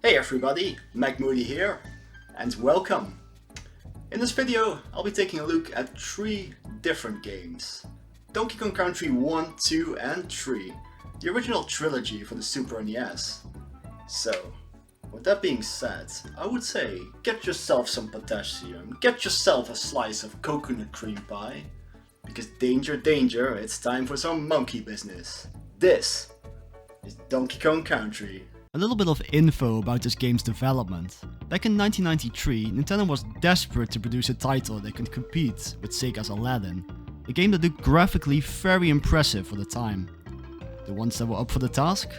Hey everybody, Mc.Moody here, and welcome! In this video, I'll be taking a look at 3 different games. Donkey Kong Country 1, 2 and 3, the original trilogy for the Super NES. So, with that being said, I would say get yourself some potassium, get yourself a slice of coconut cream pie, because danger danger, it's time for some monkey business. This is Donkey Kong Country. A little bit of info about this game's development. Back in 1993, Nintendo was desperate to produce a title that could compete with Sega's Aladdin, a game that looked graphically very impressive for the time. The ones that were up for the task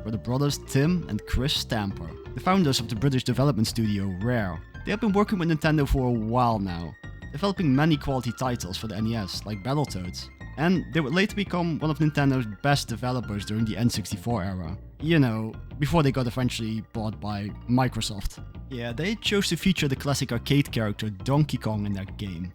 were the brothers Tim and Chris Stamper, the founders of the British development studio Rare. They have been working with Nintendo for a while now, developing many quality titles for the NES like Battletoads, and they would later become one of Nintendo's best developers during the N64 era. You know, before they got eventually bought by Microsoft. Yeah, they chose to feature the classic arcade character Donkey Kong in their game.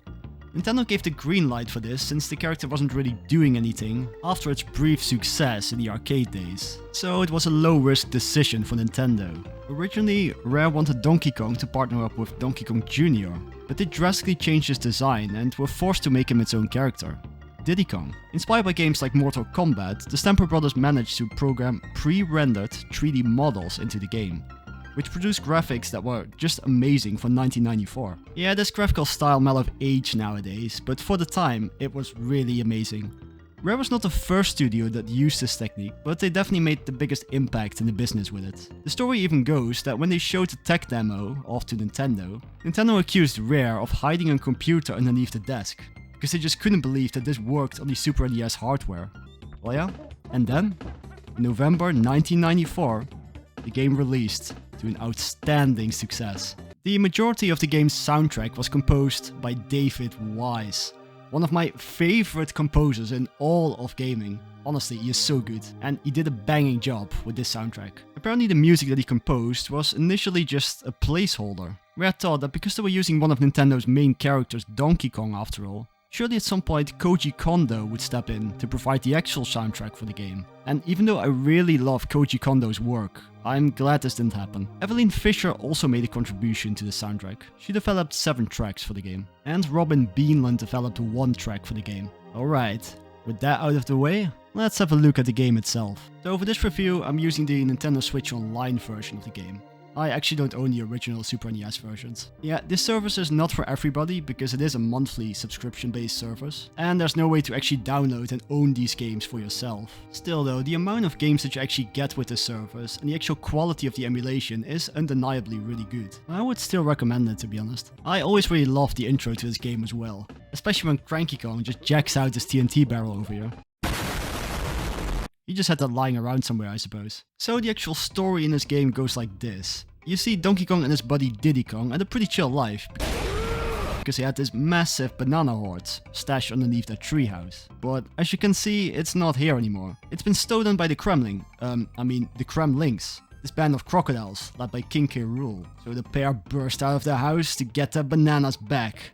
Nintendo gave the green light for this since the character wasn't really doing anything after its brief success in the arcade days. So it was a low-risk decision for Nintendo. Originally, Rare wanted Donkey Kong to partner up with Donkey Kong Jr., but they drastically changed his design and were forced to make him its own character. Diddy Kong. Inspired by games like Mortal Kombat, the Stamper brothers managed to program pre-rendered 3D models into the game, which produced graphics that were just amazing for 1994. Yeah, this graphical style may have aged nowadays, but for the time, it was really amazing. Rare was not the first studio that used this technique, but they definitely made the biggest impact in the business with it. The story even goes that when they showed the tech demo off to Nintendo accused Rare of hiding a computer underneath the desk, because they just couldn't believe that this worked on the Super NES hardware. Well yeah, and then, in November 1994, the game released to an outstanding success. The majority of the game's soundtrack was composed by David Wise, one of my favorite composers in all of gaming. Honestly, he is so good, and he did a banging job with this soundtrack. Apparently the music that he composed was initially just a placeholder. Rare thought that because they were using one of Nintendo's main characters, Donkey Kong after all, surely at some point Koji Kondo would step in to provide the actual soundtrack for the game. And even though I really love Koji Kondo's work, I'm glad this didn't happen. Evelyn Fisher also made a contribution to the soundtrack. She developed 7 tracks for the game. And Robin Beanland developed 1 track for the game. Alright, with that out of the way, let's have a look at the game itself. So for this review, I'm using the Nintendo Switch Online version of the game. I actually don't own the original Super NES versions. Yeah, this service is not for everybody because it is a monthly subscription-based service, and there's no way to actually download and own these games for yourself. Still though, the amount of games that you actually get with this service and the actual quality of the emulation is undeniably really good. I would still recommend it, to be honest. I always really loved the intro to this game as well, especially when Cranky Kong just jacks out his TNT barrel over here. He just had that lying around somewhere, I suppose. So the actual story in this game goes like this. You see Donkey Kong and his buddy Diddy Kong had a pretty chill life, because they had this massive banana horde stashed underneath their treehouse. But as you can see, it's not here anymore. It's been stolen by the Kremlings, this band of crocodiles led by King K. Rool. So the pair burst out of their house to get their bananas back.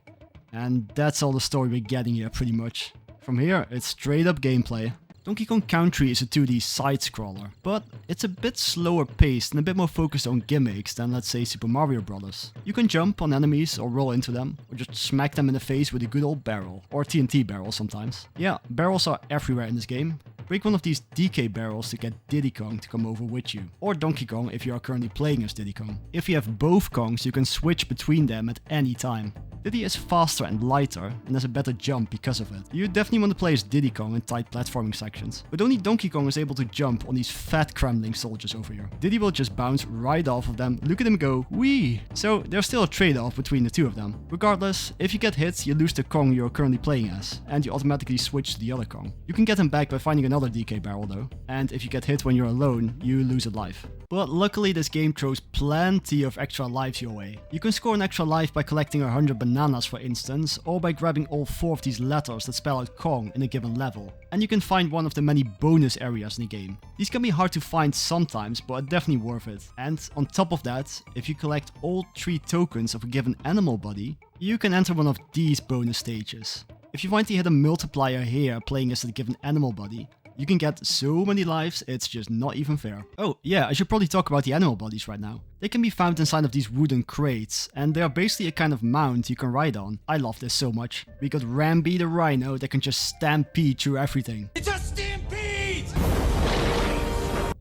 And that's all the story we're getting here pretty much. From here, it's straight up gameplay. Donkey Kong Country is a 2D side-scroller, but it's a bit slower paced and a bit more focused on gimmicks than, let's say, Super Mario Bros. You can jump on enemies or roll into them, or just smack them in the face with a good old barrel, or TNT barrel sometimes. Yeah, barrels are everywhere in this game. Break one of these DK barrels to get Diddy Kong to come over with you, or Donkey Kong if you are currently playing as Diddy Kong. If you have both Kongs, you can switch between them at any time. Diddy is faster and lighter, and has a better jump because of it. You definitely want to play as Diddy Kong in tight platforming sections, but only Donkey Kong is able to jump on these fat Kremling soldiers over here. Diddy will just bounce right off of them, look at him go, whee! So there's still a trade-off between the two of them. Regardless, if you get hit, you lose the Kong you're currently playing as, and you automatically switch to the other Kong. You can get him back by finding another DK barrel though, and if you get hit when you're alone, you lose a life. But luckily this game throws plenty of extra lives your way. You can score an extra life by collecting 100 bananas for instance, or by grabbing all 4 of these letters that spell out Kong in a given level. And you can find one of the many bonus areas in the game. These can be hard to find sometimes, but are definitely worth it. And on top of that, if you collect all 3 tokens of a given animal body, you can enter one of these bonus stages. If you find the hidden multiplier here playing as a given animal body, You can get so many lives, it's just not even fair. Oh yeah, I should probably talk about the animal bodies right now. They can be found inside of these wooden crates, and they are basically a kind of mount you can ride on. I love this so much. We got Ramby the rhino that can just stampede through everything. It's a stampede!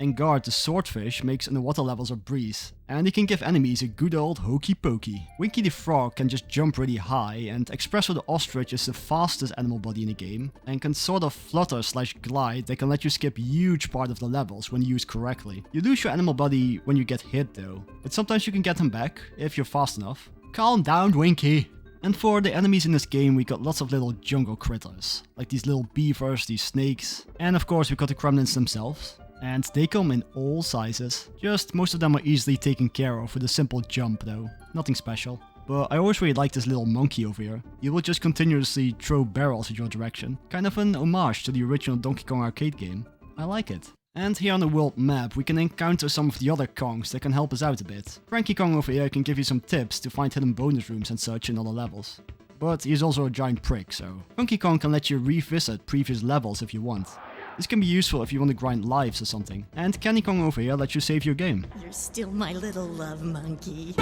And Guard the swordfish makes underwater levels a breeze, and he can give enemies a good old hokey pokey. Winky the frog can just jump really high, and Espresso the ostrich is the fastest animal body in the game, and can sort of flutter / glide that can let you skip huge part of the levels when used correctly. You lose your animal body when you get hit though, but sometimes you can get him back, if you're fast enough. Calm down, Winky! And for the enemies in this game, we got lots of little jungle critters, like these little beavers, these snakes, and of course we got the gremlins themselves. And they come in all sizes. Just most of them are easily taken care of with a simple jump though. Nothing special. But I always really like this little monkey over here. He will just continuously throw barrels in your direction. Kind of an homage to the original Donkey Kong arcade game. I like it. And here on the world map we can encounter some of the other Kongs that can help us out a bit. Cranky Kong over here can give you some tips to find hidden bonus rooms and such in other levels. But he's also a giant prick, so Funky Kong can let you revisit previous levels if you want. This can be useful if you want to grind lives or something. And Candy Kong over here lets you save your game. You're still my little love monkey.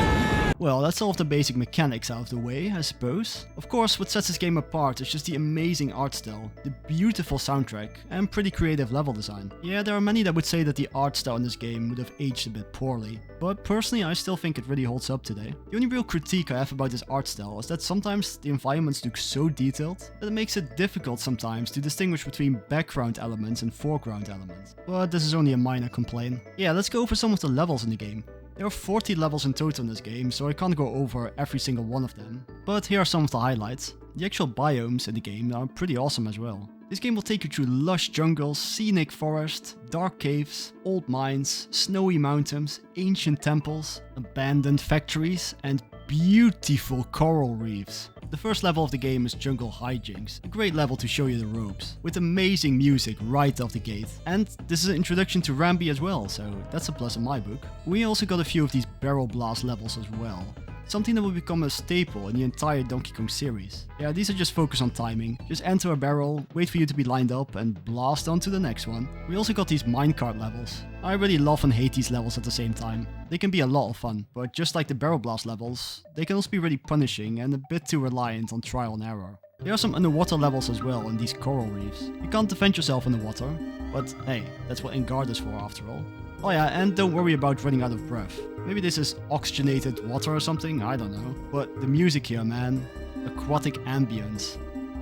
Well, that's all of the basic mechanics out of the way, I suppose. Of course, what sets this game apart is just the amazing art style, the beautiful soundtrack, and pretty creative level design. Yeah, there are many that would say that the art style in this game would have aged a bit poorly, but personally I still think it really holds up today. The only real critique I have about this art style is that sometimes the environments look so detailed that it makes it difficult sometimes to distinguish between background elements and foreground elements. But this is only a minor complaint. Yeah, let's go over some of the levels in the game. There are 40 levels in total in this game, so I can't go over every single one of them. But here are some of the highlights. The actual biomes in the game are pretty awesome as well. This game will take you through lush jungles, scenic forests, dark caves, old mines, snowy mountains, ancient temples, abandoned factories, and beautiful coral reefs. The first level of the game is Jungle Hijinks, a great level to show you the ropes, with amazing music right off the gate. And this is an introduction to Ramby as well, so that's a plus in my book. We also got a few of these barrel blast levels as well. Something that will become a staple in the entire Donkey Kong series. Yeah, these are just focused on timing. Just enter a barrel, wait for you to be lined up, and blast on to the next one. We also got these minecart levels. I really love and hate these levels at the same time. They can be a lot of fun, but just like the barrel blast levels, they can also be really punishing and a bit too reliant on trial and error. There are some underwater levels as well in these coral reefs. You can't defend yourself in the water, but hey, that's what Enguarde is for after all. Oh yeah, and don't worry about running out of breath. Maybe this is oxygenated water or something, I don't know. But the music here, man, aquatic ambience.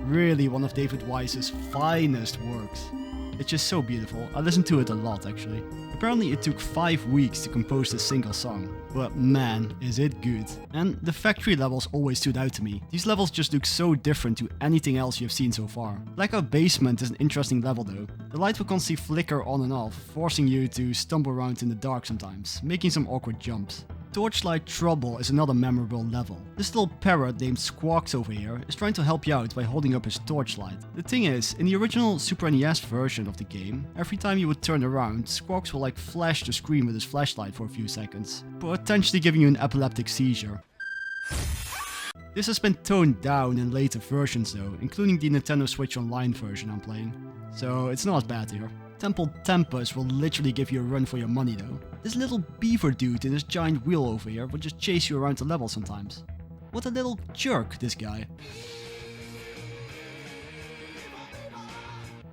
Really one of David Wise's finest works. It's just so beautiful. I listen to it a lot actually. Apparently it took 5 weeks to compose this single song, but man, is it good. And the factory levels always stood out to me. These levels just look so different to anything else you've seen so far. Blackout Basement is an interesting level though. The light will constantly flicker on and off, forcing you to stumble around in the dark sometimes, making some awkward jumps. Torchlight Trouble is another memorable level. This little parrot named Squawks over here is trying to help you out by holding up his torchlight. The thing is, in the original Super NES version of the game, every time you would turn around, Squawks will like flash the screen with his flashlight for a few seconds, potentially giving you an epileptic seizure. This has been toned down in later versions though, including the Nintendo Switch Online version I'm playing, so it's not as bad here. Temple Tempest will literally give you a run for your money though. This little beaver dude in this giant wheel over here will just chase you around the level sometimes. What a little jerk, this guy.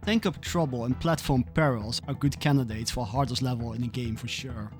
Tank Up Trouble and Platform Perils are good candidates for hardest level in the game for sure.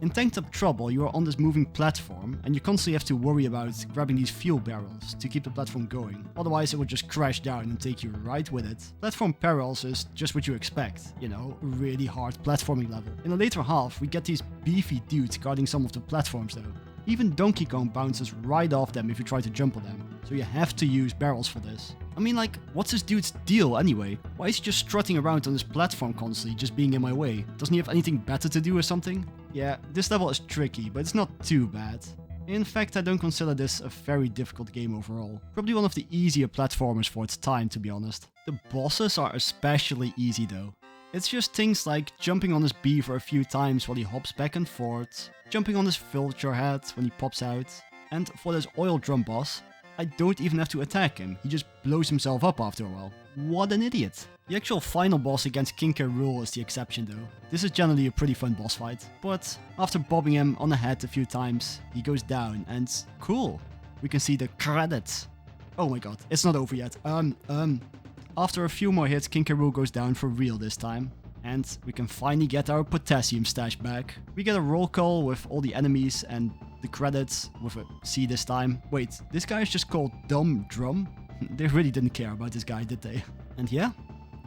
In Tanked Up Trouble, you are on this moving platform and you constantly have to worry about grabbing these fuel barrels to keep the platform going, otherwise it will just crash down and take you right with it. Platform Perils is just what you expect, you know, a really hard platforming level. In the later half, we get these beefy dudes guarding some of the platforms though. Even Donkey Kong bounces right off them if you try to jump on them, so you have to use barrels for this. I mean, like, what's this dude's deal anyway? Why is he just strutting around on this platform constantly, just being in my way? Doesn't he have anything better to do or something? Yeah, this level is tricky, but it's not too bad. In fact, I don't consider this a very difficult game overall. Probably one of the easier platformers for its time, to be honest. The bosses are especially easy though. It's just things like jumping on this beaver a few times while he hops back and forth, jumping on this vulture head when he pops out, and for this oil drum boss, I don't even have to attack him, he just blows himself up after a while. What an idiot. The actual final boss against King K. Rool is the exception though. This is generally a pretty fun boss fight, but after bobbing him on the head a few times, he goes down and cool. We can see the credits. Oh my god, it's not over yet. After a few more hits, King K. Rool goes down for real this time. And we can finally get our potassium stash back. We get a roll call with all the enemies and the credits with a C this time. Wait, this guy is just called Dumb Drum? They really didn't care about this guy, did they? And yeah,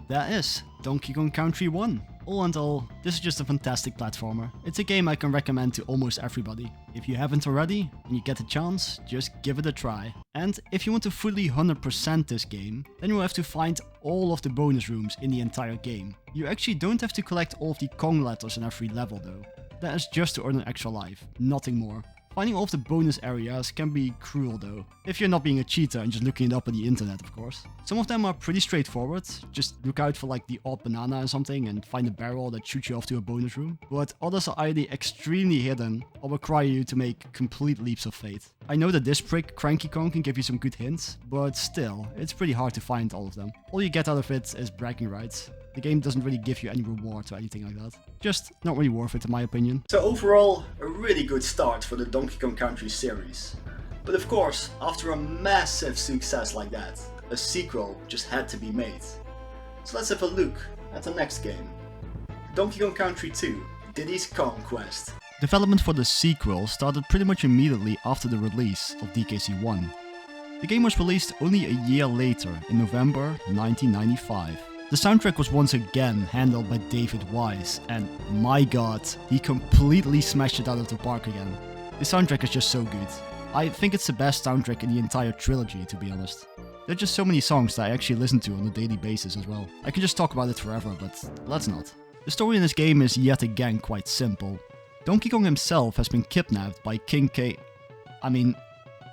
that is Donkey Kong Country 1. All in all, this is just a fantastic platformer. It's a game I can recommend to almost everybody. If you haven't already, and you get a chance, just give it a try. And if you want to fully 100% this game, then you'll have to find all of the bonus rooms in the entire game. You actually don't have to collect all of the Kong letters in every level though. That is just to earn an extra life, nothing more. Finding all of the bonus areas can be cruel though, if you're not being a cheater and just looking it up on the internet of course. Some of them are pretty straightforward, just look out for like the odd banana or something and find a barrel that shoots you off to a bonus room. But others are either extremely hidden or require you to make complete leaps of faith. I know that this prick, Cranky Kong, can give you some good hints, but still, it's pretty hard to find all of them. All you get out of it is bragging rights. The game doesn't really give you any rewards or anything like that. Just not really worth it in my opinion. So overall, a really good start for the Donkey Kong Country series. But of course, after a massive success like that, a sequel just had to be made. So let's have a look at the next game. Donkey Kong Country 2, Diddy's Kong Quest. Development for the sequel started pretty much immediately after the release of DKC 1. The game was released only a year later, in November 1995. The soundtrack was once again handled by David Wise, and my god, he completely smashed it out of the park again. The soundtrack is just so good. I think it's the best soundtrack in the entire trilogy, to be honest. There are just so many songs that I actually listen to on a daily basis as well. I can just talk about it forever, but let's not. The story in this game is yet again quite simple. Donkey Kong himself has been kidnapped by Captain K.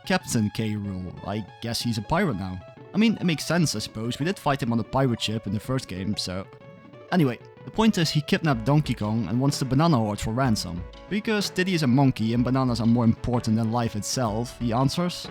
Rool. I guess he's a pirate now. I mean, it makes sense I suppose, we did fight him on a pirate ship in the first game, so... Anyway, the point is he kidnapped Donkey Kong and wants the banana horde for ransom. Because Diddy is a monkey and bananas are more important than life itself, he answers...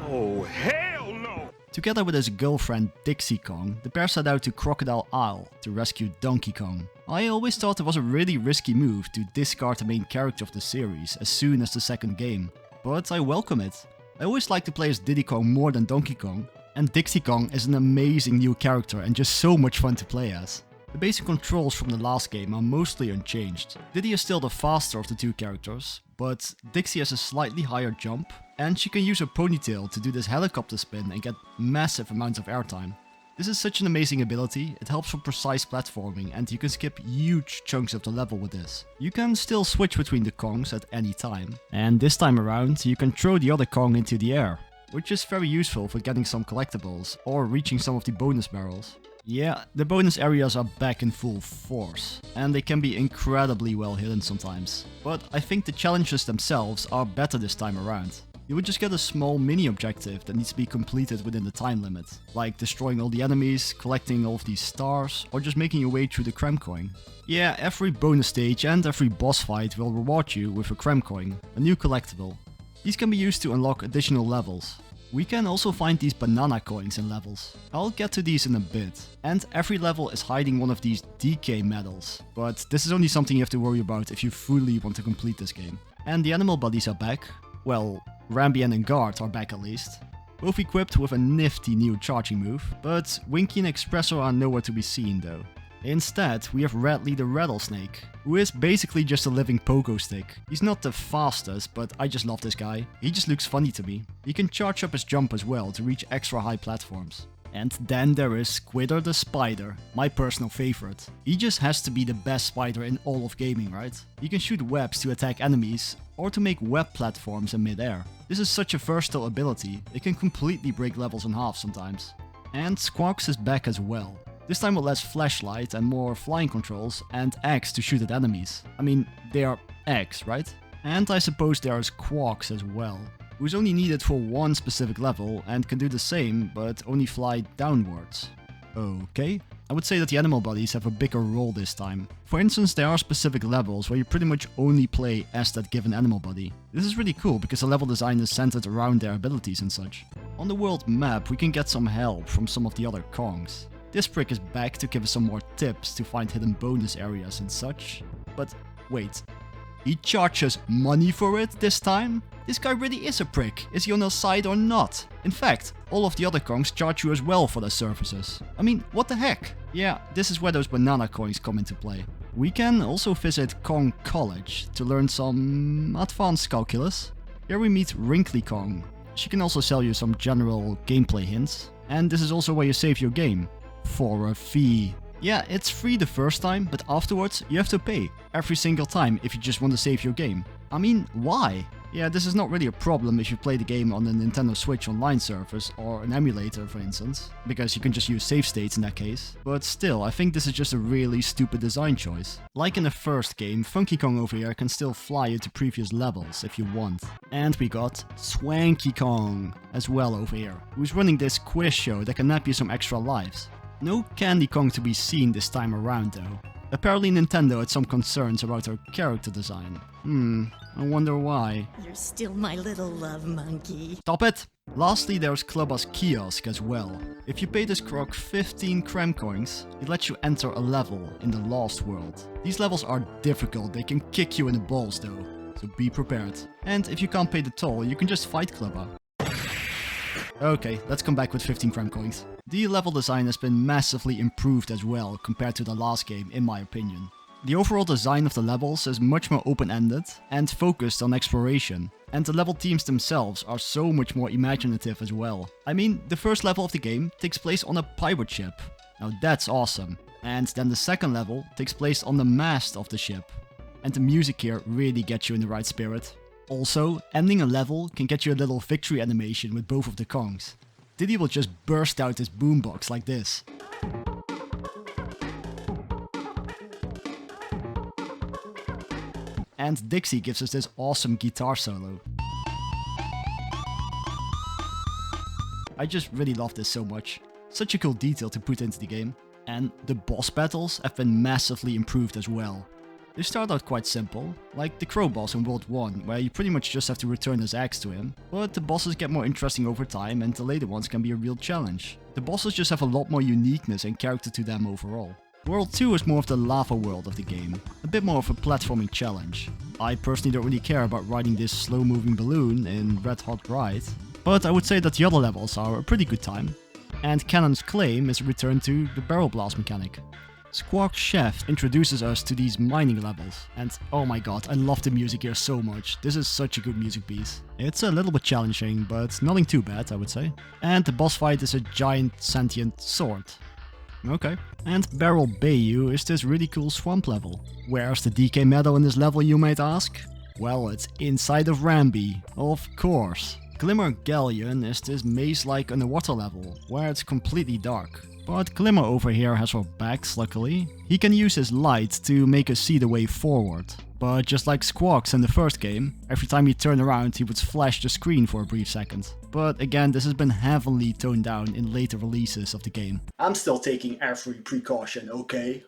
Oh, hell no! Together with his girlfriend Dixie Kong, the pair set out to Crocodile Isle to rescue Donkey Kong. I always thought it was a really risky move to discard the main character of the series as soon as the second game, but I welcome it. I always like to play as Diddy Kong more than Donkey Kong, and Dixie Kong is an amazing new character and just so much fun to play as. The basic controls from the last game are mostly unchanged. Diddy is still the faster of the two characters, but Dixie has a slightly higher jump, and she can use her ponytail to do this helicopter spin and get massive amounts of airtime. This is such an amazing ability, it helps for precise platforming and you can skip huge chunks of the level with this. You can still switch between the Kongs at any time, and this time around you can throw the other Kong into the air, which is very useful for getting some collectibles or reaching some of the bonus barrels. Yeah, the bonus areas are back in full force, and they can be incredibly well hidden sometimes. But I think the challenges themselves are better this time around. You would just get a small mini objective that needs to be completed within the time limit, like destroying all the enemies, collecting all of these stars, or just making your way through the Crem Coin. Yeah, every bonus stage and every boss fight will reward you with a Crem Coin, a new collectible. These can be used to unlock additional levels. We can also find these banana coins in levels. I'll get to these in a bit. And every level is hiding one of these DK medals, but this is only something you have to worry about if you fully want to complete this game. And the animal buddies are back. Well, Rambian and Guard are back at least. Both equipped with a nifty new charging move, but Winky and Expressor are nowhere to be seen though. Instead, we have Radley the Rattlesnake, who is basically just a living pogo stick. He's not the fastest, but I just love this guy. He just looks funny to me. He can charge up his jump as well to reach extra high platforms. And then there is Squidder the Spider, my personal favorite. He just has to be the best spider in all of gaming, right? He can shoot webs to attack enemies, or to make web platforms in mid-air. This is such a versatile ability, it can completely break levels in half sometimes. And Squawks is back as well. This time with less flashlight and more flying controls and X to shoot at enemies. I mean, they are X, right? And I suppose there is Quawks as well, who's only needed for one specific level and can do the same, but only fly downwards. Okay, I would say that the animal buddies have a bigger role this time. For instance, there are specific levels where you pretty much only play as that given animal buddy. This is really cool because the level design is centered around their abilities and such. On the world map we can get some help from some of the other Kongs. This prick is back to give us some more tips to find hidden bonus areas and such. But wait, he charges money for it this time? This guy really is a prick, is he on our side or not? In fact, all of the other Kongs charge you as well for their services. I mean, what the heck? Yeah, this is where those banana coins come into play. We can also visit Kong College to learn some advanced calculus. Here we meet Wrinkly Kong. She can also sell you some general gameplay hints. And this is also where you save your game. For a fee. Yeah, it's free the first time, but afterwards you have to pay. Every single time if you just want to save your game. I mean, why? Yeah, this is not really a problem if you play the game on a Nintendo Switch online service or an emulator for instance, because you can just use save states in that case. But still, I think this is just a really stupid design choice. Like in the first game, Funky Kong over here can still fly you to previous levels if you want. And we got Swanky Kong as well over here, who's running this quiz show that can nab you some extra lives. No Candy Kong to be seen this time around though. Apparently Nintendo had some concerns about her character design. I wonder why. You're still my little love monkey. Stop it! Lastly, there's Clubba's kiosk as well. If you pay this croc 15 Krem coins, it lets you enter a level in the Lost World. These levels are difficult, they can kick you in the balls though, so be prepared. And if you can't pay the toll, you can just fight Clubba. Okay, let's come back with 15 Krem coins. The level design has been massively improved as well compared to the last game in my opinion. The overall design of the levels is much more open-ended and focused on exploration. And the level teams themselves are so much more imaginative as well. I mean, the first level of the game takes place on a pirate ship. Now that's awesome. And then the second level takes place on the mast of the ship. And the music here really gets you in the right spirit. Also, ending a level can get you a little victory animation with both of the Kongs. Diddy will just burst out his boombox like this. And Dixie gives us this awesome guitar solo. I just really love this so much. Such a cool detail to put into the game. And the boss battles have been massively improved as well. They start out quite simple, like the Crow boss in World 1, where you pretty much just have to return his axe to him, but the bosses get more interesting over time and the later ones can be a real challenge. The bosses just have a lot more uniqueness and character to them overall. World 2 is more of the lava world of the game, a bit more of a platforming challenge. I personally don't really care about riding this slow moving balloon in Red Hot Ride, but I would say that the other levels are a pretty good time. And Cannon's claim is a return to the barrel blast mechanic. Squawk Chef introduces us to these mining levels, and oh my god, I love the music here so much. This is such a good music piece. It's a little bit challenging, but nothing too bad, I would say. And the boss fight is a giant sentient sword. Okay. And Barrel Bayou is this really cool swamp level. Where's the DK medal in this level, you might ask? Well, it's inside of Ramby, of course. Glimmer Galleon is this maze-like underwater level, where it's completely dark. But Glimmer over here has our backs, luckily. He can use his light to make us see the way forward. But just like Squawks in the first game, every time you turn around he would flash the screen for a brief second. But again, this has been heavily toned down in later releases of the game. I'm still taking every precaution, okay?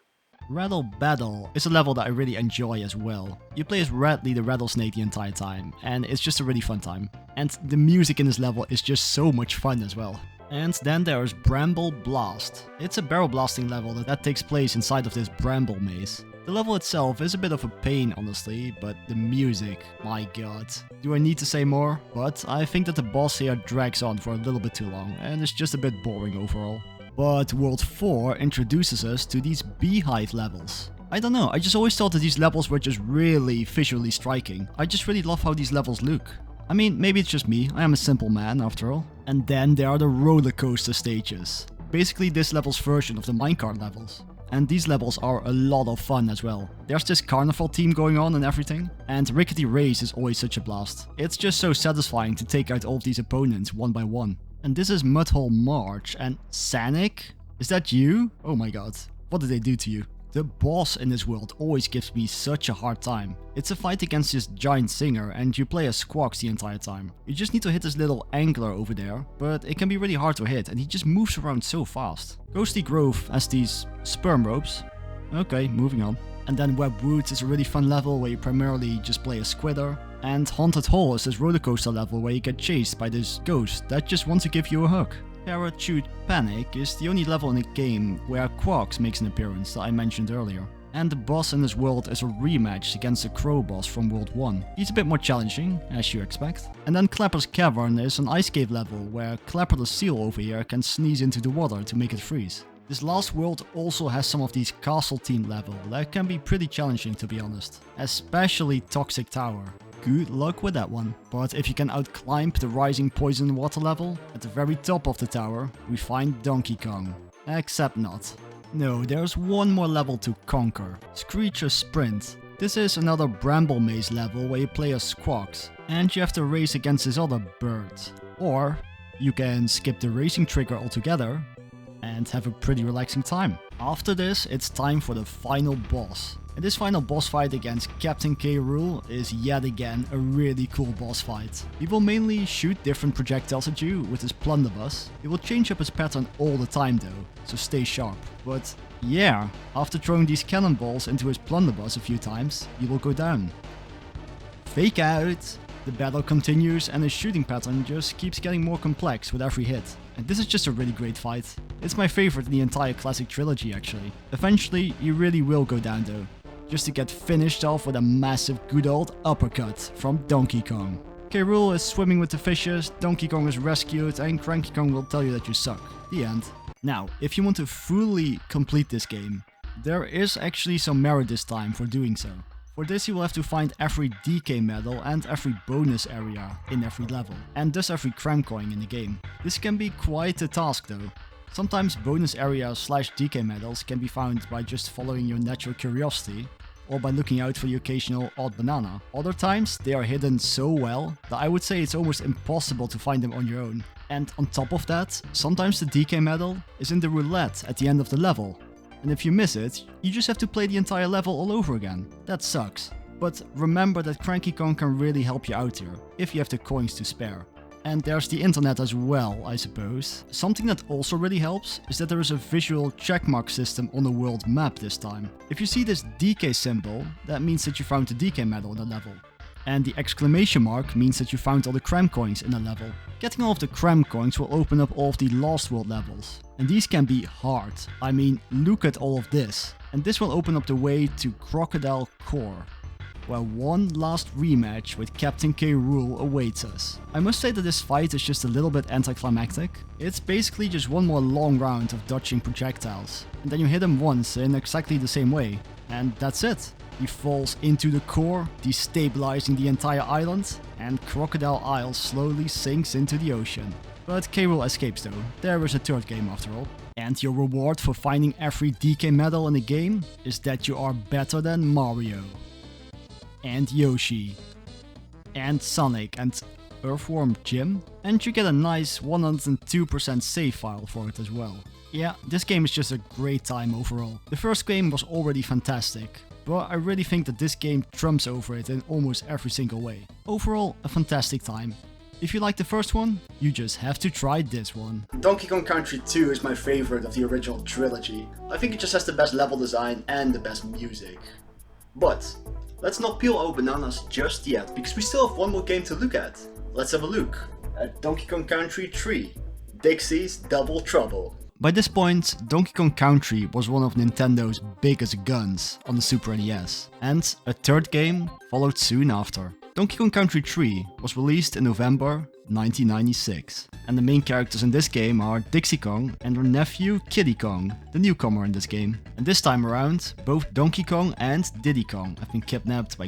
Rattle Battle is a level that I really enjoy as well. You play as Radley the Rattlesnake the entire time, and it's just a really fun time. And the music in this level is just so much fun as well. And then there's Bramble Blast. It's a barrel blasting level that takes place inside of this bramble maze. The level itself is a bit of a pain honestly, but the music, my god. Do I need to say more? But I think that the boss here drags on for a little bit too long, and it's just a bit boring overall. But World 4 introduces us to these beehive levels. I don't know, I just always thought that these levels were just really visually striking. I just really love how these levels look. I mean, maybe it's just me, I am a simple man after all. And then there are the roller coaster stages. Basically this level's version of the minecart levels. And these levels are a lot of fun as well. There's this carnival theme going on and everything. And Rickety Race is always such a blast. It's just so satisfying to take out all of these opponents one by one. And this is Mudhole March and Sanic? Is that you? Oh my god, what did they do to you? The boss in this world always gives me such a hard time. It's a fight against this giant singer and you play as Squawks the entire time. You just need to hit this little angler over there, but it can be really hard to hit and he just moves around so fast. Ghostly Grove has these sperm ropes. Okay, moving on. And then Web Woods is a really fun level where you primarily just play as Squidder. And Haunted Hall is this roller coaster level where you get chased by this ghost that just wants to give you a hug. Parachute Panic is the only level in the game where Quarks makes an appearance that I mentioned earlier. And the boss in this world is a rematch against the Crow boss from World 1. He's a bit more challenging, as you expect. And then Clapper's Cavern is an ice cave level where Clapper the seal over here can sneeze into the water to make it freeze. This last world also has some of these castle themed level that can be pretty challenging, to be honest. Especially Toxic Tower. Good luck with that one. But if you can outclimb the rising poison water level, at the very top of the tower we find Donkey Kong. Except not. No, there's one more level to conquer. Screecher's Sprint. This is another Bramble Maze level where you play as Squawks, and you have to race against this other bird. Or you can skip the racing trigger altogether and have a pretty relaxing time. After this, it's time for the final boss. And this final boss fight against Captain K. Rool is yet again a really cool boss fight. He will mainly shoot different projectiles at you with his blunderbuss. He will change up his pattern all the time though, so stay sharp. But yeah, after throwing these cannonballs into his blunderbuss a few times, he will go down. Fake out! The battle continues and his shooting pattern just keeps getting more complex with every hit. And this is just a really great fight. It's my favorite in the entire classic trilogy actually. Eventually, he really will go down though, just to get finished off with a massive good old uppercut from Donkey Kong. K. Rool is swimming with the fishes, Donkey Kong is rescued, and Cranky Kong will tell you that you suck. The end. Now, if you want to fully complete this game, there is actually some merit this time for doing so. For this you will have to find every DK medal and every bonus area in every level, and thus every cram coin in the game. This can be quite a task though. Sometimes bonus areas / DK medals can be found by just following your natural curiosity, or by looking out for the occasional odd banana. Other times they are hidden so well that I would say it's almost impossible to find them on your own. And on top of that, sometimes the DK medal is in the roulette at the end of the level. And if you miss it, you just have to play the entire level all over again. That sucks. But remember that Cranky Kong can really help you out here, if you have the coins to spare. And there's the internet as well, I suppose. Something that also really helps is that there is a visual checkmark system on the world map this time. If you see this DK symbol, that means that you found the DK medal in the level. And the exclamation mark means that you found all the cram coins in the level. Getting all of the cram coins will open up all of the Lost World levels. And these can be hard. I mean, look at all of this. And this will open up the way to Crocodile Core, where one last rematch with Captain K. Rool awaits us. I must say that this fight is just a little bit anticlimactic. It's basically just one more long round of dodging projectiles, and then you hit him once in exactly the same way, and that's it. He falls into the core, destabilizing the entire island, and Crocodile Isle slowly sinks into the ocean. But K. Rool escapes though, there is a third game after all. And your reward for finding every DK medal in the game is that you are better than Mario, and Yoshi, and Sonic, and Earthworm Jim, and you get a nice 102% save file for it as well. Yeah, this game is just a great time overall. The first game was already fantastic, but I really think that this game trumps over it in almost every single way. Overall, a fantastic time. If you like the first one, you just have to try this one. Donkey Kong Country 2 is my favorite of the original trilogy. I think it just has the best level design and the best music. But let's not peel our bananas just yet, because we still have one more game to look at. Let's have a look at Donkey Kong Country 3, Dixie's Double Trouble. By this point, Donkey Kong Country was one of Nintendo's biggest guns on the Super NES, and a third game followed soon after. Donkey Kong Country 3 was released in November 1996, and the main characters in this game are Dixie Kong and her nephew Kiddy Kong, the newcomer in this game. And this time around, both Donkey Kong and Diddy Kong have been kidnapped by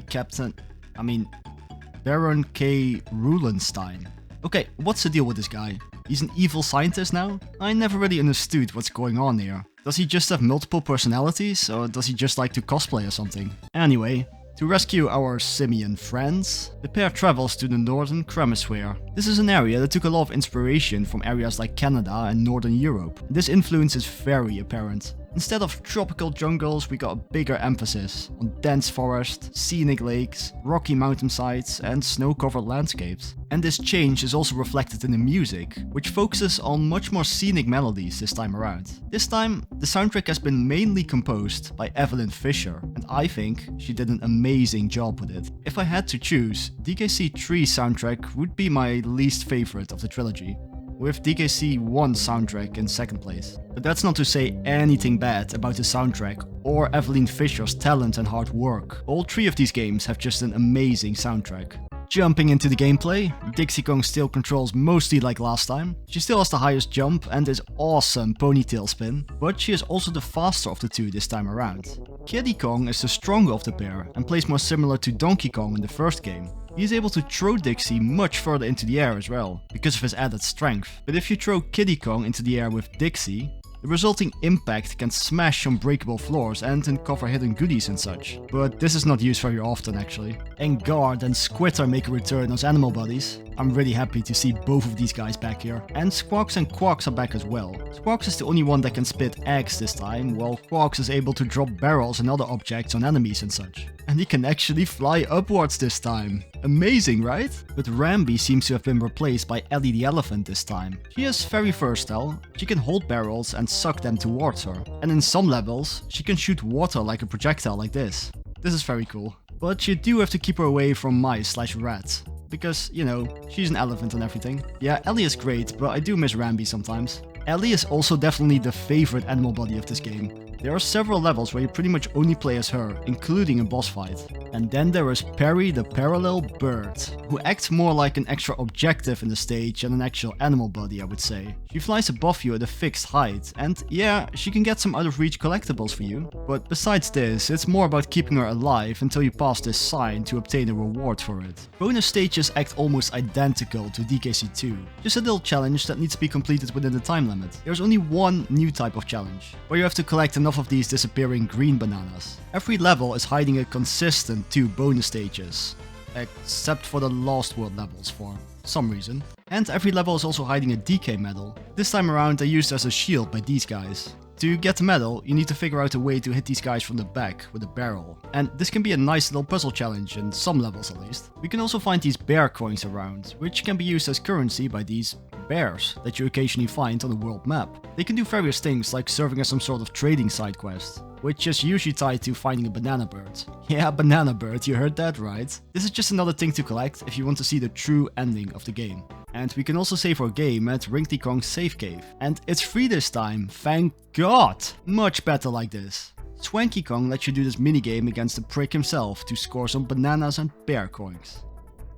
Baron K. Roolenstein. Okay, what's the deal with this guy? He's an evil scientist now? I never really understood what's going on here. Does he just have multiple personalities, or does he just like to cosplay or something? Anyway, to rescue our simian friends, the pair travels to the Northern Hemisphere. This is an area that took a lot of inspiration from areas like Canada and Northern Europe. This influence is very apparent. Instead of tropical jungles, we got a bigger emphasis on dense forest, scenic lakes, rocky mountainsides, and snow-covered landscapes. And this change is also reflected in the music, which focuses on much more scenic melodies this time around. This time, the soundtrack has been mainly composed by Evelyn Fisher, and I think she did an amazing job with it. If I had to choose, DKC 3 soundtrack would be my least favorite of the trilogy, with DKC 1 soundtrack in second place. But that's not to say anything bad about the soundtrack or Evelyn Fisher's talent and hard work. All 3 of these games have just an amazing soundtrack. Jumping into the gameplay, Dixie Kong still controls mostly like last time. She still has the highest jump and this awesome ponytail spin, but she is also the faster of the 2 this time around. Kiddy Kong is the stronger of the pair and plays more similar to Donkey Kong in the first game. He is able to throw Dixie much further into the air as well, because of his added strength. But if you throw Kiddy Kong into the air with Dixie, the resulting impact can smash unbreakable floors and uncover hidden goodies and such. But this is not used very often actually. Engard and Squitter make a return as animal buddies. I'm really happy to see both of these guys back here. And Squawks and Quawks are back as well. Squawks is the only one that can spit eggs this time, while Quawks is able to drop barrels and other objects on enemies and such. And he can actually fly upwards this time. Amazing, right? But Rambi seems to have been replaced by Ellie the Elephant this time. She is very versatile. She can hold barrels and suck them towards her. And in some levels, she can shoot water like a projectile like this. This is very cool. But you do have to keep her away from mice/rats. Because, you know, she's an elephant and everything. Yeah, Ellie is great, but I do miss Rambi sometimes. Ellie is also definitely the favorite animal buddy of this game. There are several levels where you pretty much only play as her, including a boss fight. And then there is Perry the Parallel Bird, who acts more like an extra objective in the stage than an actual animal buddy, I would say. She flies above you at a fixed height, and yeah, she can get some out of reach collectibles for you. But besides this, it's more about keeping her alive until you pass this sign to obtain a reward for it. Bonus stages act almost identical to DKC 2, just a little challenge that needs to be completed within the time limit. There's only one new type of challenge, where you have to collect enough of these disappearing green bananas. Every level is hiding a consistent 2 bonus stages, except for the Lost World levels for some reason. And every level is also hiding a DK medal. This time around they're used as a shield by these guys. To get the medal, you need to figure out a way to hit these guys from the back with a barrel. And this can be a nice little puzzle challenge in some levels at least. We can also find these bear coins around, which can be used as currency by these bears that you occasionally find on the world map. They can do various things like serving as some sort of trading side quest, which is usually tied to finding a banana bird. Yeah, banana bird, you heard that right. This is just another thing to collect if you want to see the true ending of the game. And we can also save our game at Wrinkly Kong's safe cave. And it's free this time, thank God! Much better like this. Swanky Kong lets you do this minigame against the prick himself to score some bananas and bear coins.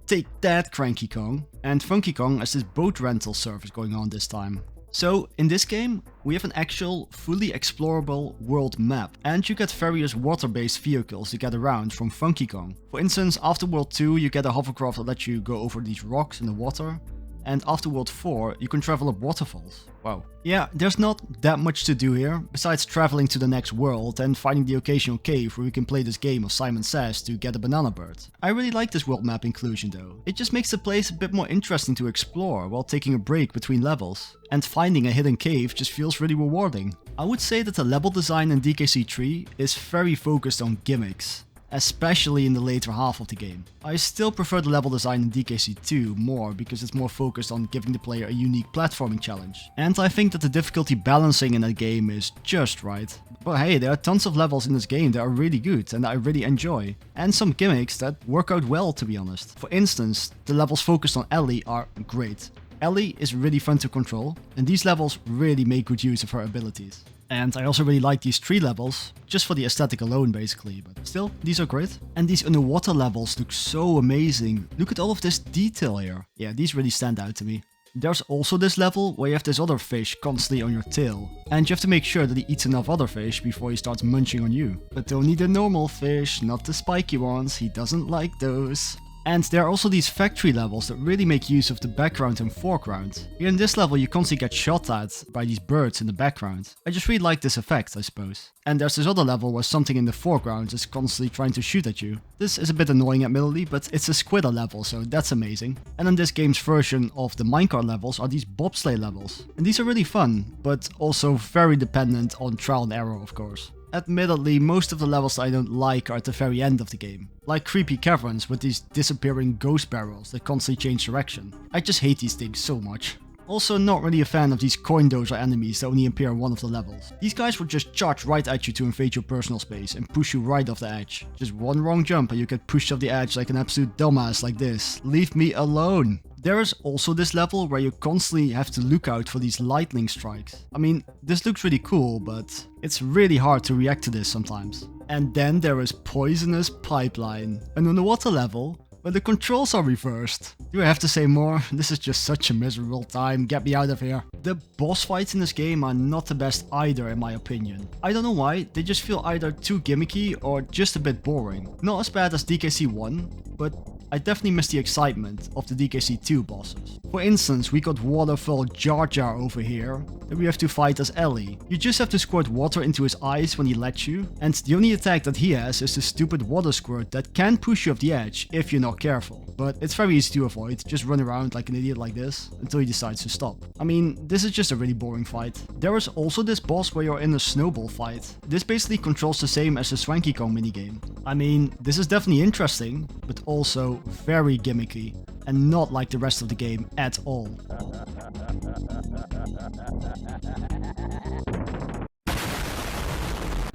Take that, Cranky Kong. And Funky Kong has this boat rental service going on this time. So, in this game, we have an actual, fully explorable world map, and you get various water-based vehicles to get around from Funky Kong. For instance, after World 2 you get a hovercraft that lets you go over these rocks in the water, and after World 4 you can travel up waterfalls. Wow. Yeah, there's not that much to do here, besides traveling to the next world and finding the occasional cave where we can play this game of Simon Says to get a banana bird. I really like this world map inclusion though. It just makes the place a bit more interesting to explore while taking a break between levels. And finding a hidden cave just feels really rewarding. I would say that the level design in DKC 3 is very focused on gimmicks, especially in the later half of the game. I still prefer the level design in DKC 2 more because it's more focused on giving the player a unique platforming challenge. And I think that the difficulty balancing in that game is just right. But hey, there are tons of levels in this game that are really good and that I really enjoy. And some gimmicks that work out well, to be honest. For instance, the levels focused on Ellie are great. Ellie is really fun to control, and these levels really make good use of her abilities. And I also really like these 3 levels, just for the aesthetic alone basically, but still, these are great. And these underwater levels look so amazing. Look at all of this detail here. Yeah, these really stand out to me. There's also this level where you have this other fish constantly on your tail, and you have to make sure that he eats enough other fish before he starts munching on you. But only the normal fish, not the spiky ones, he doesn't like those. And there are also these factory levels that really make use of the background and foreground. Here in this level you constantly get shot at by these birds in the background. I just really like this effect, I suppose. And there's this other level where something in the foreground is constantly trying to shoot at you. This is a bit annoying admittedly, but it's a squidder level, so that's amazing. And in this game's version of the minecart levels are these bobsleigh levels. And these are really fun, but also very dependent on trial and error, of course. Admittedly, most of the levels that I don't like are at the very end of the game. Like creepy caverns with these disappearing ghost barrels that constantly change direction. I just hate these things so much. Also not really a fan of these coin dozer enemies that only appear in one of the levels. These guys will just charge right at you to invade your personal space and push you right off the edge. Just one wrong jump and you get pushed off the edge like an absolute dumbass like this. Leave me alone! There is also this level where you constantly have to look out for these lightning strikes. I mean, this looks really cool, but it's really hard to react to this sometimes. And then there is Poisonous Pipeline, an underwater level where the controls are reversed. Do I have to say more? This is just such a miserable time, get me out of here. The boss fights in this game are not the best either in my opinion. I don't know why, they just feel either too gimmicky or just a bit boring. Not as bad as DKC 1, but I definitely miss the excitement of the DKC 2 bosses. For instance, we got Waterfall Jar Jar over here that we have to fight as Ellie. You just have to squirt water into his eyes when he lets you, and the only attack that he has is the stupid water squirt that can push you off the edge if you're not careful. But it's very easy to avoid, just run around like an idiot like this until he decides to stop. I mean, this is just a really boring fight. There is also this boss where you're in a snowball fight. This basically controls the same as the Swanky Kong minigame. I mean, this is definitely interesting, but also very gimmicky and not like the rest of the game at all.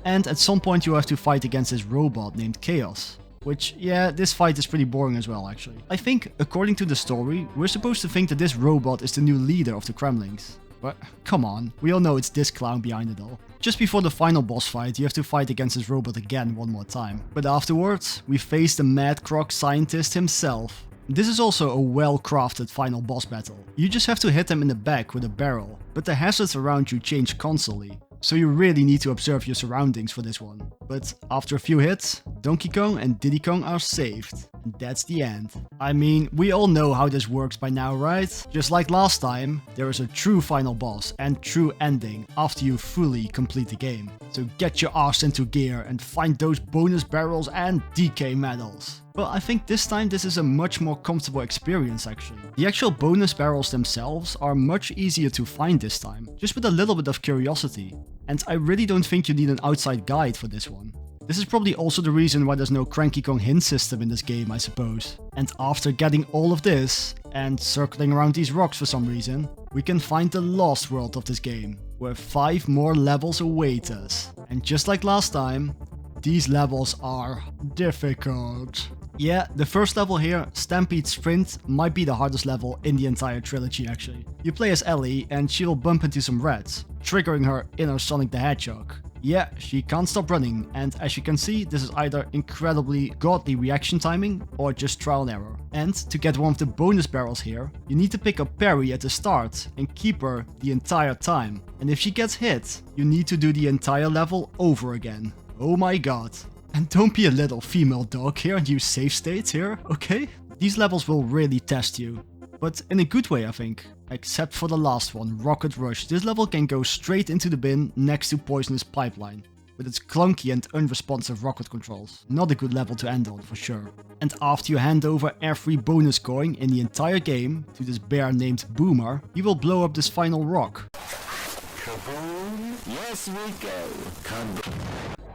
And at some point you have to fight against this robot named Chaos. Which, yeah, this fight is pretty boring as well actually. I think, according to the story, we're supposed to think that this robot is the new leader of the Kremlings. But come on, we all know it's this clown behind it all. Just before the final boss fight, you have to fight against this robot again one more time. But afterwards, we face the Mad Croc scientist himself. This is also a well-crafted final boss battle. You just have to hit him in the back with a barrel, but the hazards around you change constantly. So you really need to observe your surroundings for this one. But after a few hits, Donkey Kong and Diddy Kong are saved. And that's the end. I mean, we all know how this works by now, right? Just like last time, there is a true final boss and true ending after you fully complete the game. So get your arse into gear and find those bonus barrels and DK medals. But I think this time this is a much more comfortable experience actually. The actual bonus barrels themselves are much easier to find this time, just with a little bit of curiosity. And I really don't think you need an outside guide for this one. This is probably also the reason why there's no Cranky Kong hint system in this game, I suppose. And after getting all of this, and circling around these rocks for some reason, we can find the lost world of this game, where 5 more levels await us. And just like last time, these levels are difficult. Yeah, the first level here, Stampede Sprint, might be the hardest level in the entire trilogy actually. You play as Ellie and she'll bump into some rats, triggering her inner Sonic the Hedgehog. Yeah, she can't stop running, and as you can see, this is either incredibly godly reaction timing or just trial and error. And to get one of the bonus barrels here, you need to pick up Perry at the start and keep her the entire time. And if she gets hit, you need to do the entire level over again. Oh my god. And don't be a little female dog here and use save states here, okay? These levels will really test you. But in a good way, I think. Except for the last one, Rocket Rush. This level can go straight into the bin next to Poisonous Pipeline, with its clunky and unresponsive rocket controls. Not a good level to end on, for sure. And after you hand over every bonus coin in the entire game to this bear named Boomer, he will blow up this final rock. Kaboom! Yes, we go.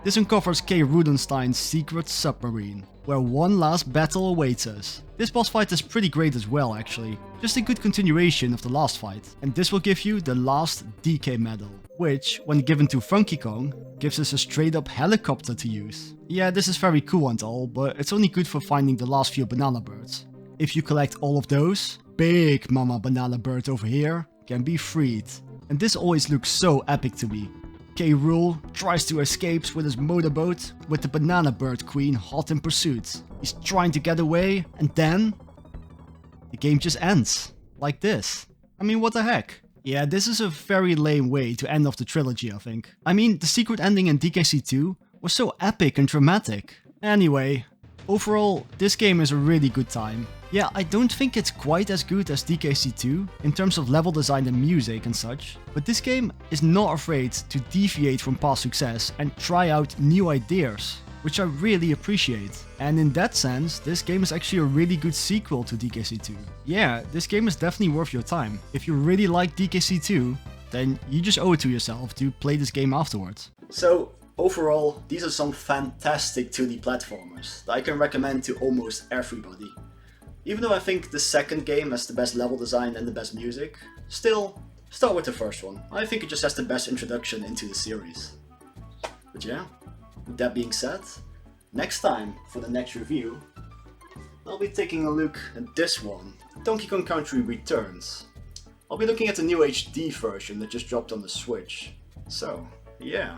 This uncovers K. Rudenstein's secret submarine, where one last battle awaits us. This boss fight is pretty great as well actually, just a good continuation of the last fight. And this will give you the last DK medal, which, when given to Funky Kong, gives us a straight up helicopter to use. Yeah, this is very cool and all, but it's only good for finding the last few banana birds. If you collect all of those, Big Mama Banana Bird over here can be freed. And this always looks so epic to me. K. Rool tries to escape with his motorboat with the Banana Bird Queen hot in pursuit. He's trying to get away and then the game just ends. Like this. I mean, what the heck? Yeah, this is a very lame way to end off the trilogy, I think. I mean, the secret ending in DKC 2 was so epic and dramatic. Anyway, Overall, this game is a really good time. Yeah, I don't think it's quite as good as DKC2 in terms of level design and music and such, but this game is not afraid to deviate from past success and try out new ideas, which I really appreciate. And in that sense, this game is actually a really good sequel to DKC2. Yeah, this game is definitely worth your time. If you really like DKC2, then you just owe it to yourself to play this game afterwards. So overall, these are some fantastic 2D platformers that I can recommend to almost everybody. Even though I think the second game has the best level design and the best music, still, start with the first one. I think it just has the best introduction into the series. But yeah, with that being said, next time for the next review, I'll be taking a look at this one, Donkey Kong Country Returns. I'll be looking at the new HD version that just dropped on the Switch. So, yeah.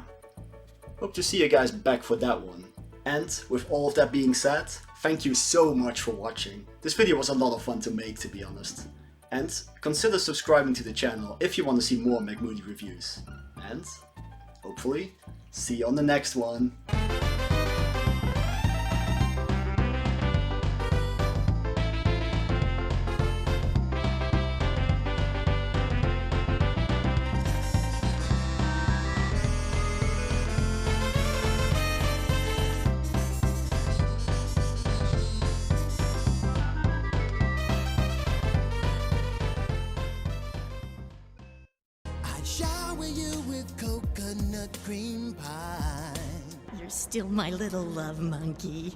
Hope to see you guys back for that one. And with all of that being said, thank you so much for watching. This video was a lot of fun to make, to be honest. And consider subscribing to the channel if you want to see more Mc.Moody reviews. And hopefully, see you on the next one. Shower you with coconut cream pie. You're still my little love monkey.